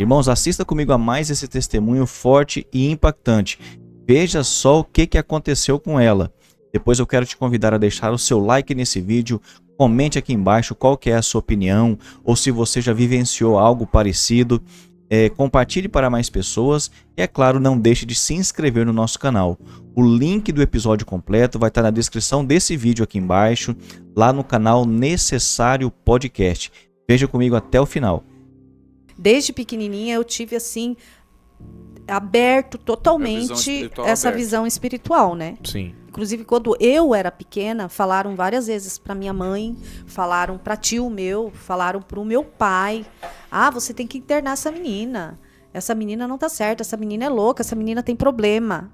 Irmãos, assista comigo a mais esse testemunho forte e impactante. Veja só o que aconteceu com ela. Depois eu quero te convidar a deixar o seu like nesse vídeo, comente aqui embaixo qual que é a sua opinião, ou se você já vivenciou algo parecido. Compartilhe para mais pessoas e, é claro, não deixe de se inscrever no nosso canal. O link do episódio completo vai estar na descrição desse vídeo aqui embaixo, lá no canal Necessário Podcast. Veja comigo até o final. Desde pequenininha eu tive assim, aberto totalmente essa visão espiritual, né? Sim. Inclusive, quando eu era pequena, falaram várias vezes para minha mãe, falaram para tio meu, falaram para o meu pai: ah, você tem que internar essa menina. Essa menina não tá certa, essa menina é louca, essa menina tem problema.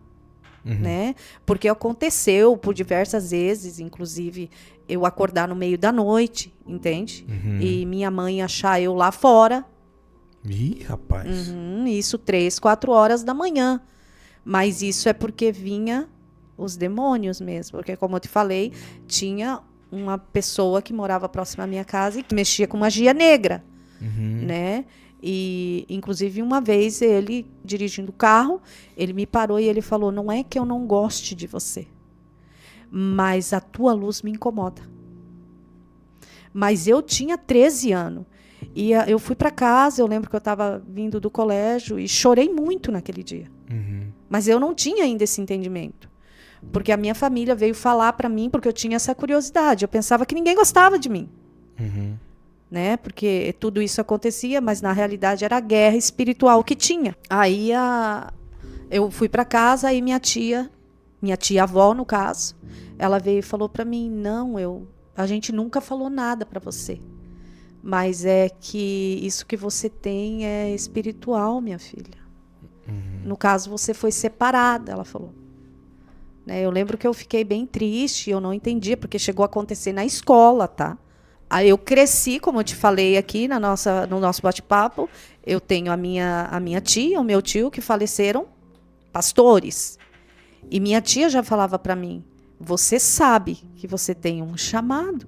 Né? Porque aconteceu por diversas vezes, inclusive eu acordar no meio da noite, entende? E minha mãe achar eu lá fora. Ih, rapaz. Isso 3, 4 horas da manhã. Mas isso é porque vinha os demônios mesmo. Porque, como eu te falei, tinha uma pessoa que morava próxima à minha casa e que mexia com magia negra. Né? E, inclusive, uma vez ele, dirigindo o carro, ele me parou e ele falou: não é que eu não goste de você, mas a tua luz me incomoda. Mas eu tinha 13 anos. E eu fui para casa, eu lembro que eu estava vindo do colégio e chorei muito naquele dia. Mas eu não tinha ainda esse entendimento. Porque a minha família veio falar para mim, porque eu tinha essa curiosidade. Eu pensava que ninguém gostava de mim. Né? Porque tudo isso acontecia, mas na realidade era a guerra espiritual que tinha. Aí eu fui para casa e minha tia-avó, no caso, ela veio e falou para mim: não, a gente nunca falou nada para você. Mas é que isso que você tem é espiritual, minha filha. No caso, você foi separada, ela falou. Né? Eu lembro que eu fiquei bem triste, eu não entendia, porque chegou a acontecer na escola, tá? Aí eu cresci, como eu te falei aqui no nosso bate-papo, eu tenho a minha tia, o meu tio, que faleceram pastores. E minha tia já falava para mim: você sabe que você tem um chamado.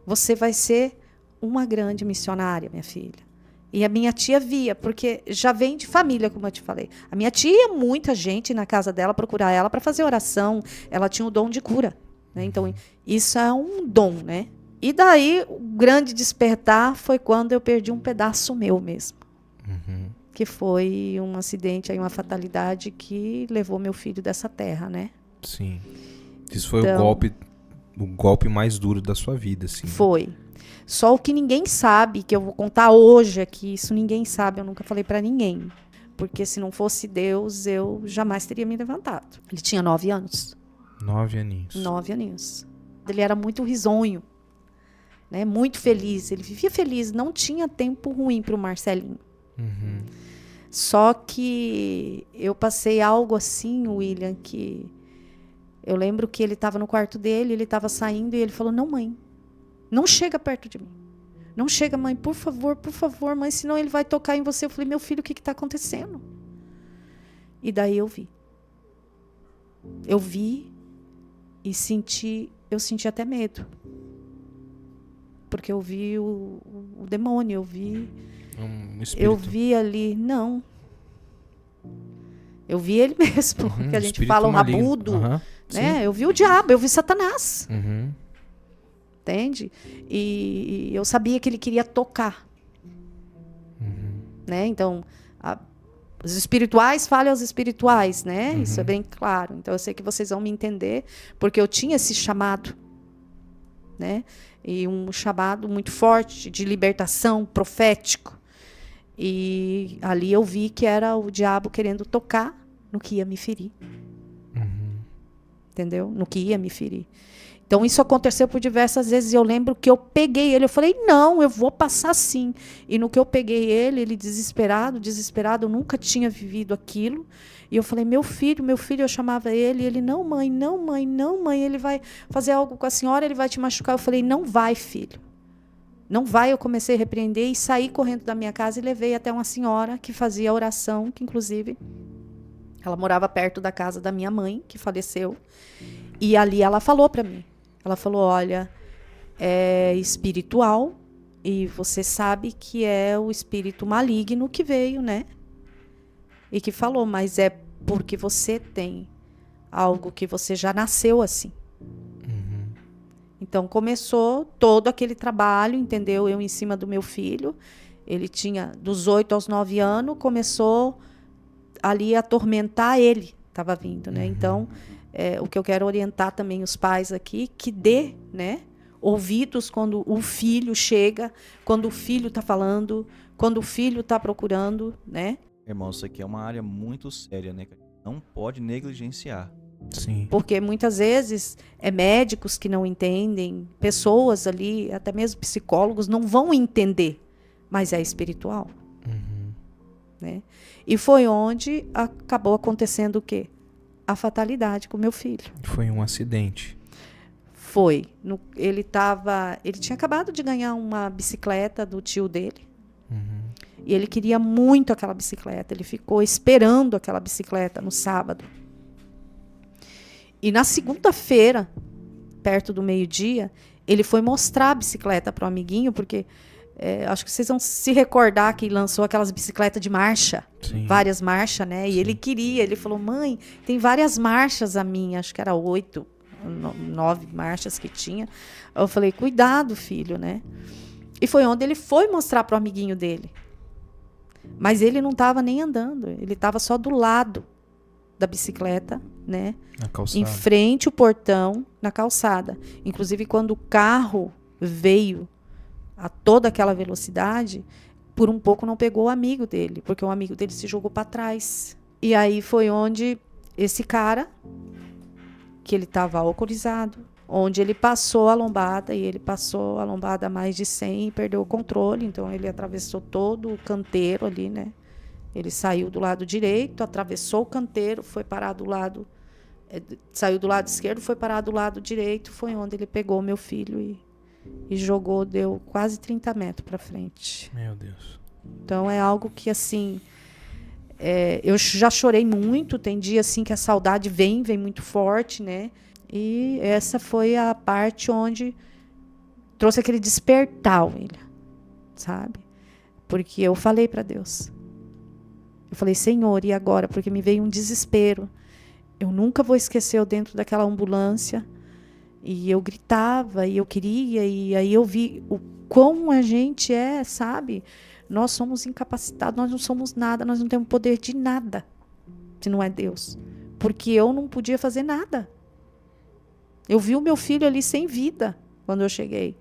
Você vai ser uma grande missionária, minha filha. E a minha tia via, porque já vem de família, como eu te falei. A minha tia ia muita gente na casa dela procurar ela para fazer oração. Ela tinha o dom de cura. Né? Então, isso é um dom, né? E daí, o grande despertar foi quando eu perdi um pedaço meu mesmo. Que foi um acidente, aí, uma fatalidade que levou meu filho dessa terra, né? Sim. Isso foi o golpe mais duro da sua vida, assim. Foi. Só o que ninguém sabe, que eu vou contar hoje aqui, isso ninguém sabe, eu nunca falei pra ninguém. Porque se não fosse Deus, eu jamais teria me levantado. Ele tinha 9 anos. 9 aninhos. 9 aninhos. Ele era muito risonho, né? Muito feliz. Ele vivia feliz, não tinha tempo ruim pro Marcelinho. Só que eu passei algo assim, William, que eu lembro que ele estava no quarto dele, ele estava saindo e ele falou: não, mãe, não chega perto de mim. Não chega, mãe, por favor, mãe, senão ele vai tocar em você. Eu falei: meu filho, o que está acontecendo? E daí eu vi. Eu vi e eu senti até medo. Porque eu vi o demônio, eu vi... Eu vi ali, não. Eu vi ele mesmo, que a gente fala o rabudo. Né? Eu vi o diabo, eu vi Satanás. Entende? E eu sabia que ele queria tocar. Né? Então, os espirituais falam aos espirituais, né? Isso é bem claro. Então, eu sei que vocês vão me entender, porque eu tinha esse chamado, né? E um chamado muito forte de libertação, profético. E ali eu vi que era o diabo querendo tocar no que ia me ferir. Entendeu? No que ia me ferir. Então, isso aconteceu por diversas vezes. E eu lembro que eu peguei ele. Eu falei: não, eu vou passar sim. E no que eu peguei ele desesperado, eu nunca tinha vivido aquilo. E eu falei: meu filho, eu chamava ele. E ele: não, mãe, ele vai fazer algo com a senhora, ele vai te machucar. Eu falei: não vai, filho. Não vai. Eu comecei a repreender e saí correndo da minha casa e levei até uma senhora que fazia oração, que inclusive ela morava perto da casa da minha mãe, que faleceu. E ali ela falou para mim. Ela falou: olha, é espiritual, E você sabe que é o espírito maligno que veio, né? E que falou, mas é porque você tem algo que você já nasceu assim. Então começou todo aquele trabalho, entendeu? Eu em cima do meu filho. Ele tinha dos 8 aos 9 anos, começou ali a atormentar ele. Estava vindo, né? Então, o que eu quero orientar também os pais aqui, que dê, né, ouvidos quando o filho chega, quando o filho está falando, quando o filho está procurando, né? Irmão, isso aqui é uma área muito séria, né? Não pode negligenciar. Sim. Porque muitas vezes médicos que não entendem, pessoas ali, até mesmo psicólogos, não vão entender, mas é espiritual. Né? E foi onde acabou acontecendo o quê? A fatalidade com meu filho. Foi um acidente. Foi. Ele tinha acabado de ganhar uma bicicleta do tio dele. E ele queria muito aquela bicicleta. Ele ficou esperando aquela bicicleta no sábado. E na segunda-feira, perto do meio-dia, ele foi mostrar a bicicleta para o amiguinho, porque acho que vocês vão se recordar que lançou aquelas bicicletas de marcha. Sim. Várias marchas, né? E ele falou, mãe, tem várias marchas a minha. Acho que era 8, 9 marchas que tinha. Eu falei, cuidado, filho, né? E foi onde ele foi mostrar para o amiguinho dele. Mas ele não estava nem andando. Ele estava só do lado da bicicleta, né? Na calçada. Em frente ao portão, na calçada. Inclusive, quando o carro veio a toda aquela velocidade, por um pouco não pegou o amigo dele, porque o amigo dele se jogou para trás. E aí foi onde esse cara, que ele estava alcoolizado, onde ele passou a lombada, e ele passou a lombada a mais de 100 e perdeu o controle, então ele atravessou todo o canteiro ali, né? Ele saiu do lado direito, atravessou o canteiro, foi parar do lado... saiu do lado esquerdo, foi parar do lado direito, foi onde ele pegou o meu filho e jogou, deu quase 30 metros para frente. Meu Deus. Então é algo que, assim, eu já chorei muito, tem dia assim que a saudade vem muito forte, né? E essa foi a parte onde trouxe aquele despertar, William, sabe? Porque eu falei para Deus. Eu falei, Senhor, e agora? Porque me veio um desespero. Eu nunca vou esquecer eu dentro daquela ambulância. E eu gritava, e eu queria, e aí eu vi o quão a gente sabe? Nós somos incapacitados, nós não somos nada, nós não temos poder de nada, se não é Deus. Porque eu não podia fazer nada. Eu vi o meu filho ali sem vida, quando eu cheguei.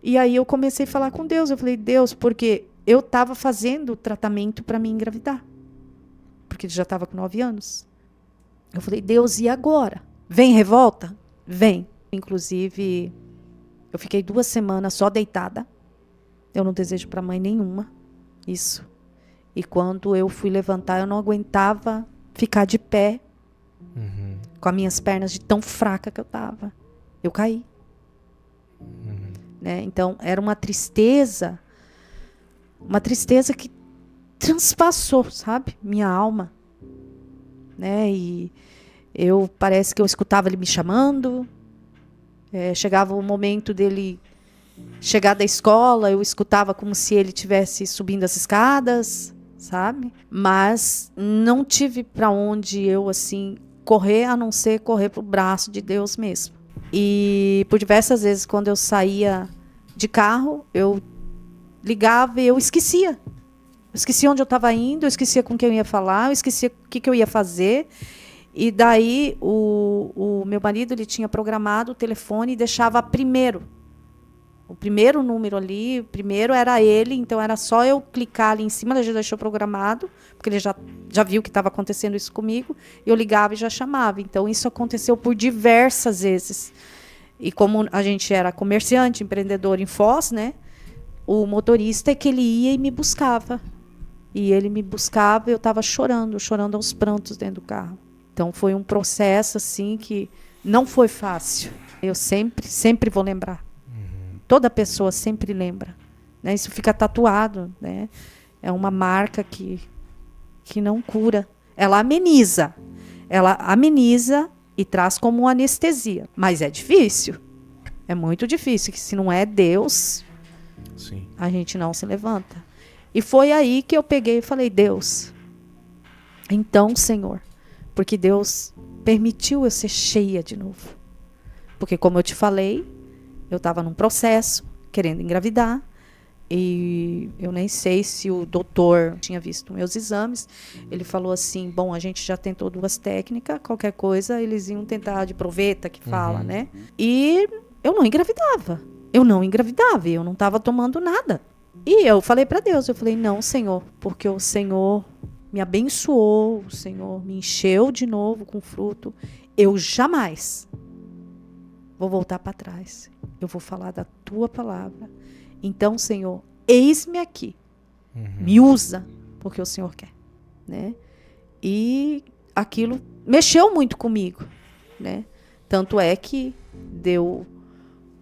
E aí eu comecei a falar com Deus, eu falei, Deus, porque eu estava fazendo tratamento para me engravidar. Porque ele já estava com 9 anos. Eu falei, Deus, e agora? Vem revolta? Vem. Inclusive, eu fiquei 2 semanas só deitada. Eu não desejo para mãe nenhuma isso. E quando eu fui levantar, eu não aguentava ficar de pé. Com as minhas pernas de tão fraca que eu estava. Eu caí. Né? Então, era uma tristeza que transpassou, sabe? Minha alma. Né? E parece que eu escutava ele me chamando. Chegava o momento dele chegar da escola, eu escutava como se ele estivesse subindo as escadas, sabe? Mas não tive para onde eu, assim, correr, a não ser correr pro braço de Deus mesmo. E por diversas vezes, quando eu saía de carro, eu ligava e eu esquecia. Eu esquecia onde eu estava indo, eu esquecia com quem eu ia falar, eu esquecia o que eu ia fazer. E daí o meu marido, ele tinha programado o telefone e deixava primeiro. O primeiro número ali, o primeiro era ele, então era só eu clicar ali em cima, ele já deixou programado, porque ele já viu que estava acontecendo isso comigo, eu ligava e já chamava. Então isso aconteceu por diversas vezes. E como a gente era comerciante, empreendedor em Foz, né? O motorista é que ele ia e me buscava. E ele me buscava e eu estava chorando aos prantos dentro do carro. Então foi um processo assim que não foi fácil. Eu sempre vou lembrar. Toda pessoa sempre lembra, né? Isso fica tatuado, né? É uma marca que não cura. Ela ameniza e traz como anestesia. Mas é difícil. É muito difícil, que se não é Deus, Sim. A gente não se levanta. E foi aí que eu peguei e falei, Deus, então, Senhor, porque Deus permitiu eu ser cheia de novo. Porque, como eu te falei, eu estava num processo, querendo engravidar, e eu nem sei se o doutor tinha visto meus exames. Ele falou assim, bom, a gente já tentou 2 técnicas, qualquer coisa, eles iam tentar de proveta, que fala, né? E eu não engravidava. Eu não estava tomando nada. E eu falei para Deus, eu falei, não, Senhor, porque o Senhor me abençoou, o Senhor me encheu de novo com fruto. Eu jamais vou voltar para trás. Eu vou falar da tua palavra. Então, Senhor, eis-me aqui. Me usa, porque o Senhor quer, né? E aquilo mexeu muito comigo, né? Tanto é que deu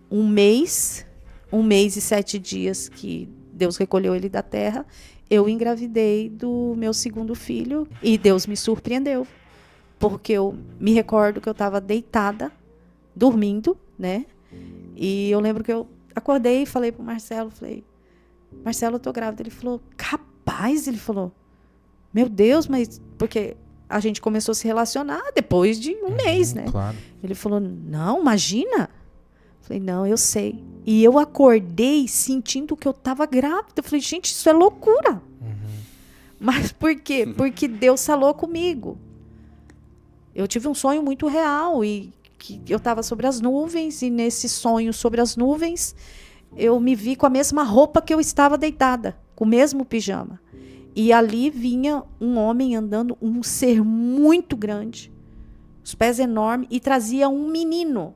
1 mês e 7 dias que Deus recolheu ele da terra, eu engravidei do meu 2º filho e Deus me surpreendeu, porque eu me recordo que eu estava deitada, dormindo, né? E eu lembro que eu acordei e falei pro Marcelo, Marcelo, eu tô grávida. Ele falou, capaz? Ele falou, meu Deus, mas... Porque a gente começou a se relacionar depois de 1 mês, né? Claro. Ele falou, não, imagina. Eu falei, não, eu sei. E eu acordei sentindo que eu estava grávida. Eu falei, gente, isso é loucura. Mas por quê? Porque Deus falou comigo. Eu tive um sonho muito real e que eu estava sobre as nuvens, e nesse sonho sobre as nuvens eu me vi com a mesma roupa que eu estava deitada, com o mesmo pijama. E ali vinha um homem andando, um ser muito grande, os pés enormes, e trazia um menino.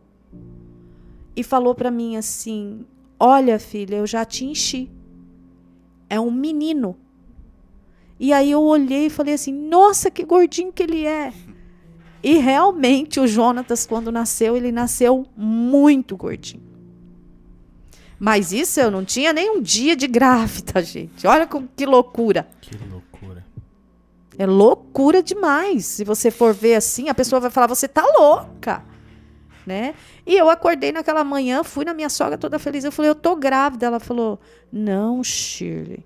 E falou para mim assim, olha, filha, eu já te enchi. É um menino. E aí eu olhei e falei assim, nossa, que gordinho que ele é. E realmente o Jonatas, quando nasceu, ele nasceu muito gordinho. Mas isso eu não tinha nem um dia de grávida, gente. Olha que loucura. Que loucura. É loucura demais. Se você for ver assim, a pessoa vai falar, você tá louca. Né? E eu acordei naquela manhã, fui na minha sogra toda feliz. Eu falei, eu tô grávida. Ela falou, não, Shirley,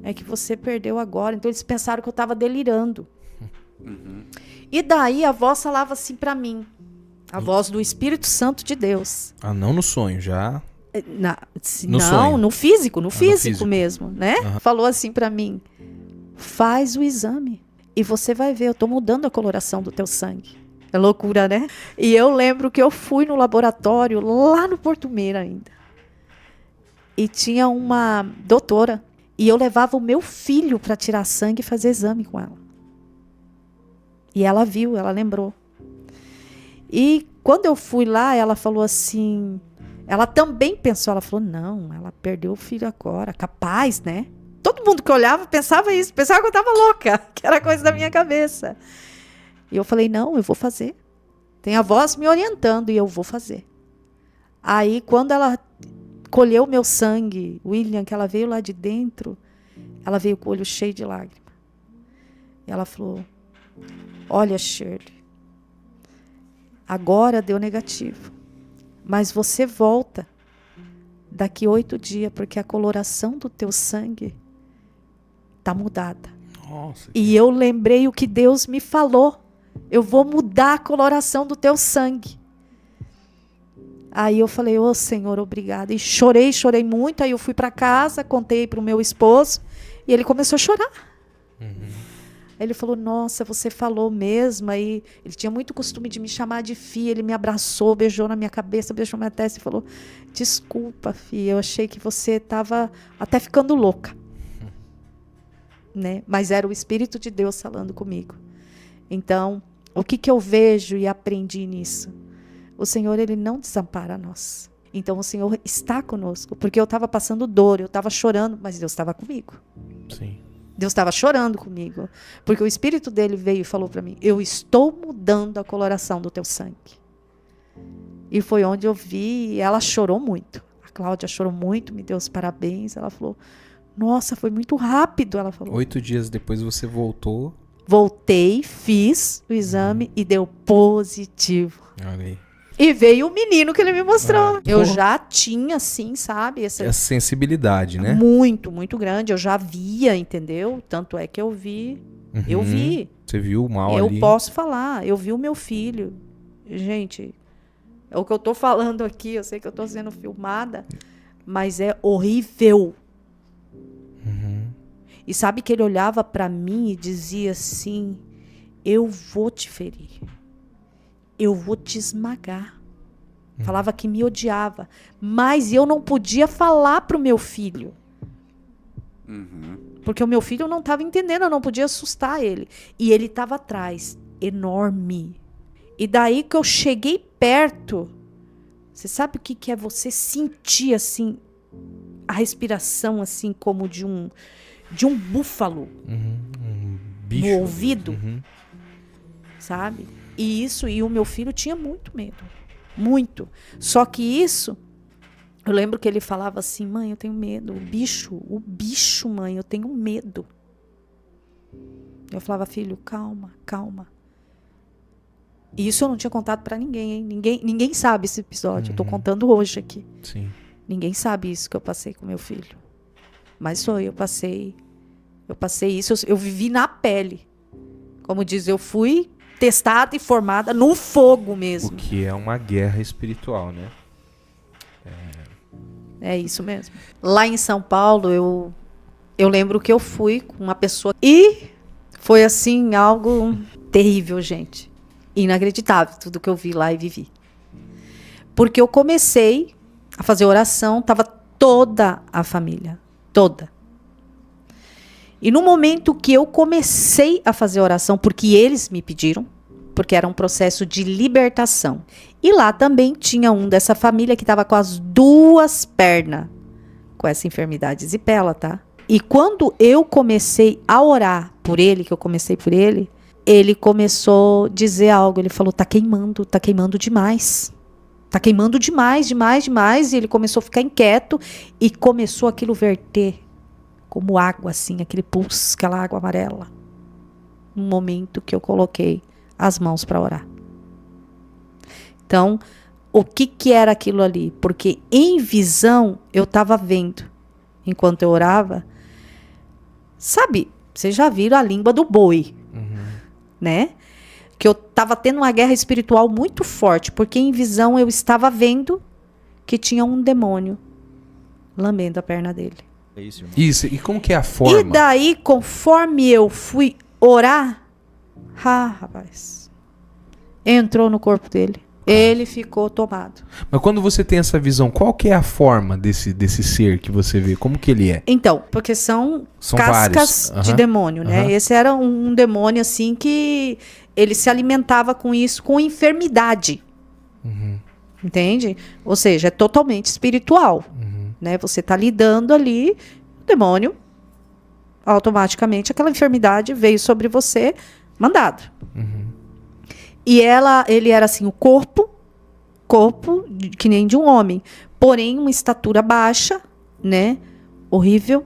é que você perdeu agora. Então eles pensaram que eu estava delirando. E daí a voz falava assim para mim, a voz do Espírito Santo de Deus. Ah, não no sonho, já... Não, sonho. no físico físico mesmo, né? Falou assim para mim, faz o exame e você vai ver, eu tô mudando a coloração do teu sangue. É loucura, né? E eu lembro que eu fui no laboratório, lá no Porto Meira ainda. E tinha uma doutora. E eu levava o meu filho para tirar sangue e fazer exame com ela. E ela viu, ela lembrou. E quando eu fui lá, ela falou assim... Ela também pensou, ela falou, não, ela perdeu o filho agora, capaz, né? Todo mundo que olhava pensava isso, pensava que eu estava louca, que era coisa da minha cabeça. E eu falei, não, eu vou fazer. Tem a voz me orientando e eu vou fazer. Aí, quando ela colheu meu sangue, William, que ela veio lá de dentro, ela veio com o olho cheio de lágrima. E ela falou, olha, Shirley, agora deu negativo. Mas você volta daqui 8 dias, porque a coloração do teu sangue está mudada. Nossa, e eu lembrei o que Deus me falou. Eu vou mudar a coloração do teu sangue. Aí eu falei, ô Senhor, obrigada. E chorei muito. Aí eu fui para casa, contei para o meu esposo. E ele começou a chorar. Aí ele falou, nossa, você falou mesmo. Aí ele tinha muito costume de me chamar de filha. Ele me abraçou, beijou na minha cabeça, beijou na minha testa e falou, desculpa, filha, eu achei que você estava até ficando louca. Né? Mas era o Espírito de Deus falando comigo. Então, o que eu vejo e aprendi nisso? O Senhor, Ele não desampara nós. Então, o Senhor está conosco. Porque eu estava passando dor, eu estava chorando, mas Deus estava comigo. Sim. Deus estava chorando comigo. Porque o Espírito dele veio e falou para mim, eu estou mudando a coloração do teu sangue. E foi onde eu vi, e ela chorou muito. A Cláudia chorou muito, me deu os parabéns. Ela falou, nossa, foi muito rápido. Ela falou. 8 dias depois você voltou. Voltei, fiz o exame e deu positivo. Olha aí. E veio o menino que ele me mostrou. Eu já tinha, assim, sabe? Essa sensibilidade, né? Muito, muito grande. Eu já via, entendeu? Tanto é que eu vi. Eu vi. Você viu o mal eu ali. Eu posso falar. Eu vi o meu filho. Gente, é o que eu tô falando aqui. Eu sei que eu tô sendo filmada. Mas é horrível. E sabe que ele olhava pra mim e dizia assim... Eu vou te ferir. Eu vou te esmagar. Falava que me odiava. Mas eu não podia falar pro meu filho. Porque o meu filho não estava entendendo. Eu não podia assustar ele. E ele estava atrás. Enorme. E daí que eu cheguei perto. Você sabe o que é você sentir assim... A respiração assim como de um búfalo. Bicho. No ouvido. Sabe? E o meu filho tinha muito medo. Muito. Só que isso, eu lembro que ele falava assim, mãe, eu tenho medo. O bicho, mãe, eu tenho medo. Eu falava, filho, calma, calma. E isso eu não tinha contado pra ninguém, hein? Ninguém sabe esse episódio. Eu tô contando hoje aqui. Sim. Ninguém sabe isso que eu passei com meu filho. Mas eu passei isso, eu vivi na pele. Como diz, eu fui testada e formada no fogo mesmo. O que é uma guerra espiritual, né? É isso mesmo. Lá em São Paulo, eu lembro que eu fui com uma pessoa e foi assim, algo terrível, gente. Inacreditável, tudo que eu vi lá e vivi. Porque eu comecei a fazer oração, estava toda a família, toda. E no momento que eu comecei a fazer oração, porque eles me pediram, porque era um processo de libertação. E lá também tinha um dessa família que estava com as 2 pernas, com essa enfermidade zipela, tá? E quando eu comecei a orar por ele, ele começou a dizer algo. Ele falou, tá queimando demais. Tá queimando demais. E ele começou a ficar inquieto e começou aquilo verter como água, assim, aquele pulso, aquela água amarela. No momento que eu coloquei as mãos para orar. Então, o que era aquilo ali? Porque em visão eu estava vendo, enquanto eu orava, sabe, vocês já viram a língua do boi, né? Que eu estava tendo uma guerra espiritual muito forte, porque em visão eu estava vendo que tinha um demônio lambendo a perna dele. É isso, irmão. Isso, e como que é a forma? E daí, conforme eu fui orar, rapaz, entrou no corpo dele. Ele ficou tomado. Mas quando você tem essa visão, qual que é a forma desse ser que você vê? Como que ele é? Então, porque são cascas de demônio, né? Esse era um demônio, assim, que ele se alimentava com isso, com enfermidade. Entende? Ou seja, é totalmente espiritual. Né? Você está lidando ali, o demônio, automaticamente, aquela enfermidade veio sobre você, mandado. E ele era assim, o corpo que nem de um homem, porém uma estatura baixa, né? Horrível.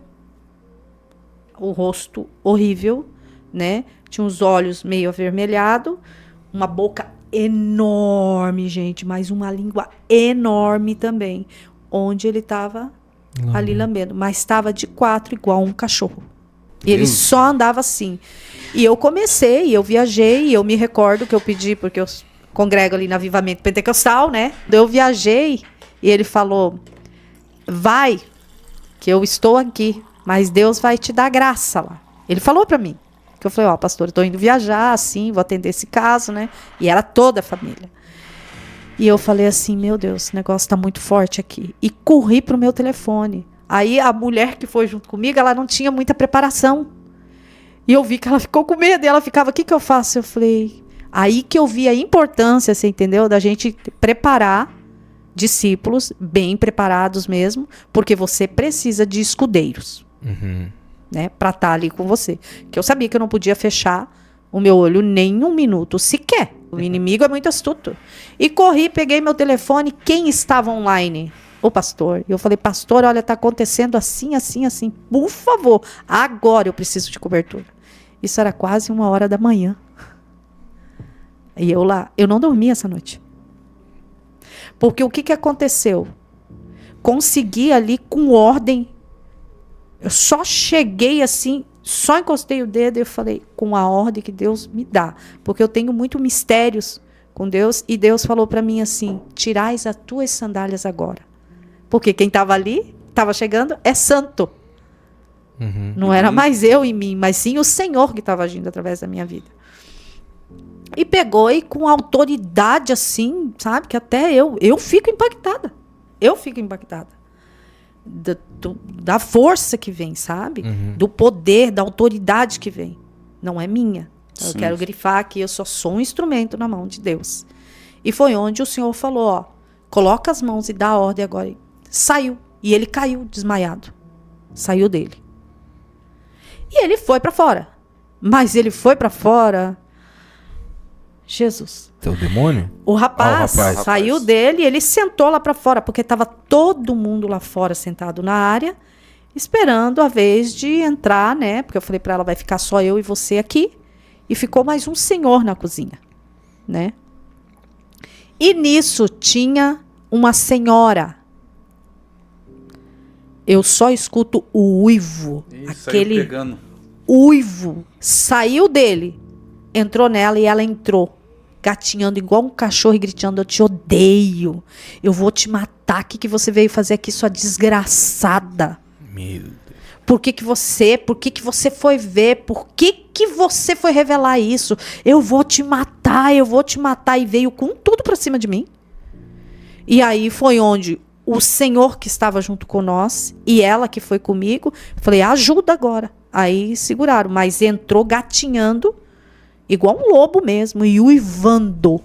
O rosto horrível, né? Tinha os olhos meio avermelhados, uma boca enorme, gente, mas uma língua enorme também, onde ele estava ali lambendo, mas estava de 4 igual um cachorro. E ele só andava assim. E eu eu viajei, e eu me recordo que eu pedi, porque eu congrego ali no Avivamento Pentecostal, né? Eu viajei, e ele falou, vai, que eu estou aqui, mas Deus vai te dar graça lá. Ele falou pra mim. Que eu falei, pastor, eu tô indo viajar, assim, vou atender esse caso, né? E era toda a família. E eu falei assim, meu Deus, o negócio tá muito forte aqui. E corri pro meu telefone. Aí a mulher que foi junto comigo, ela não tinha muita preparação. E eu vi que ela ficou com medo. E ela ficava, o que eu faço? Eu falei... Aí que eu vi a importância, você entendeu? Da gente preparar discípulos, bem preparados mesmo. Porque você precisa de escudeiros. Né? Pra estar ali com você. Que eu sabia que eu não podia fechar o meu olho nem um minuto sequer. O inimigo é muito astuto. E corri, peguei meu telefone. Quem estava online? O pastor. Eu falei, pastor, olha, tá acontecendo assim, assim, assim. Por favor, agora eu preciso de cobertura. Isso era quase 1h da manhã. E eu lá, eu não dormi essa noite. Porque o que aconteceu? Consegui ali com ordem. Eu só cheguei assim, só encostei o dedo e eu falei, com a ordem que Deus me dá. Porque eu tenho muito mistérios com Deus. E Deus falou para mim assim, tirais as tuas sandálias agora. Porque quem estava ali, estava chegando, é santo. Não era mais eu em mim, mas sim o Senhor que estava agindo através da minha vida. E pegou e com autoridade assim, sabe? Que até eu fico impactada. Eu fico impactada. Da força que vem, sabe? Do poder, da autoridade que vem. Não é minha. Então, eu quero grifar aqui, eu só sou um instrumento na mão de Deus. E foi onde o Senhor falou, ó, coloca as mãos e dá a ordem agora. Saiu. E ele caiu desmaiado. Saiu dele. E ele foi para fora. Mas ele foi para fora... Jesus. É o demônio? O rapaz saiu dele e ele sentou lá para fora, porque estava todo mundo lá fora sentado na área, esperando a vez de entrar, né? Porque eu falei para ela, vai ficar só eu e você aqui. E ficou mais um senhor na cozinha, né? E nisso tinha uma senhora. Eu só escuto o uivo. Aquele uivo saiu dele, entrou nela e ela entrou. Gatinhando igual um cachorro e gritando, eu te odeio, eu vou te matar, o que você veio fazer aqui, sua desgraçada? Meu Deus. Por que você foi ver, por que você foi revelar isso? Eu vou te matar, e veio com tudo pra cima de mim. E aí foi onde o Senhor que estava junto com nós, e ela que foi comigo, falei, ajuda agora. Aí seguraram, mas entrou gatinhando, igual um lobo mesmo, e uivando.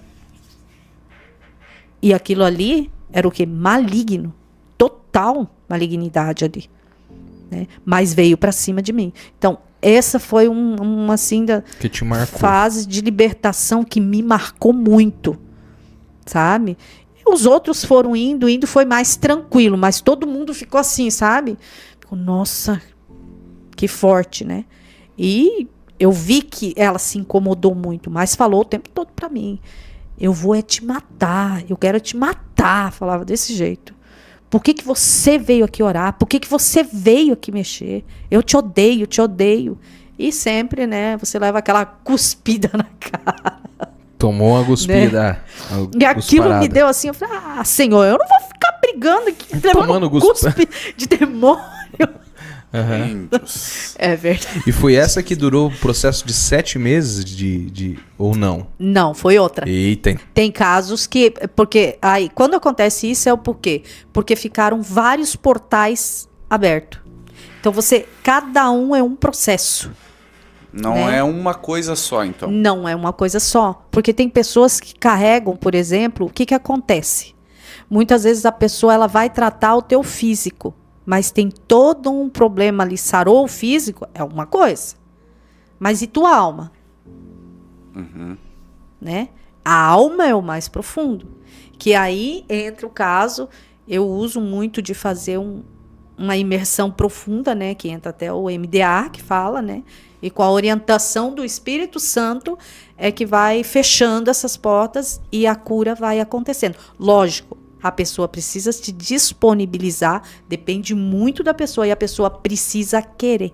E aquilo ali era o quê? Maligno. Total malignidade ali. Né? Mas veio para cima de mim. Então, essa foi uma assim, que te marcou. Fase de libertação que me marcou muito. Sabe? E os outros foram indo foi mais tranquilo. Mas todo mundo ficou assim, sabe? Ficou, nossa, que forte, né? E... eu vi que ela se incomodou muito, mas falou o tempo todo para mim. Eu vou te matar, eu quero te matar. Falava desse jeito. Por que você veio aqui orar? Por que você veio aqui mexer? Eu te odeio, te odeio. E sempre, né, você leva aquela cuspida na cara. Tomou uma cuspida. Né? E aquilo me deu assim, eu falei, Senhor, eu não vou ficar brigando aqui, tomando cuspe de demônio. É verdade. E foi essa que durou o processo de 7 meses ou não? Não, foi outra. Eita. Tem casos que... porque aí, quando acontece isso, é o porquê? Porque ficaram vários portais abertos. Então, cada um é um processo. Não, né? É uma coisa só, então. Não é uma coisa só. Porque tem pessoas que carregam, por exemplo, o que acontece? Muitas vezes a pessoa ela vai tratar o teu físico. Mas tem todo um problema ali, sarou o físico, é uma coisa. Mas e tua alma? Né? A alma é o mais profundo. Que aí entra o caso, eu uso muito de fazer uma imersão profunda, né? Que entra até o MDA, que fala, né? E com a orientação do Espírito Santo é que vai fechando essas portas e a cura vai acontecendo. Lógico. A pessoa precisa se disponibilizar, depende muito da pessoa e a pessoa precisa querer.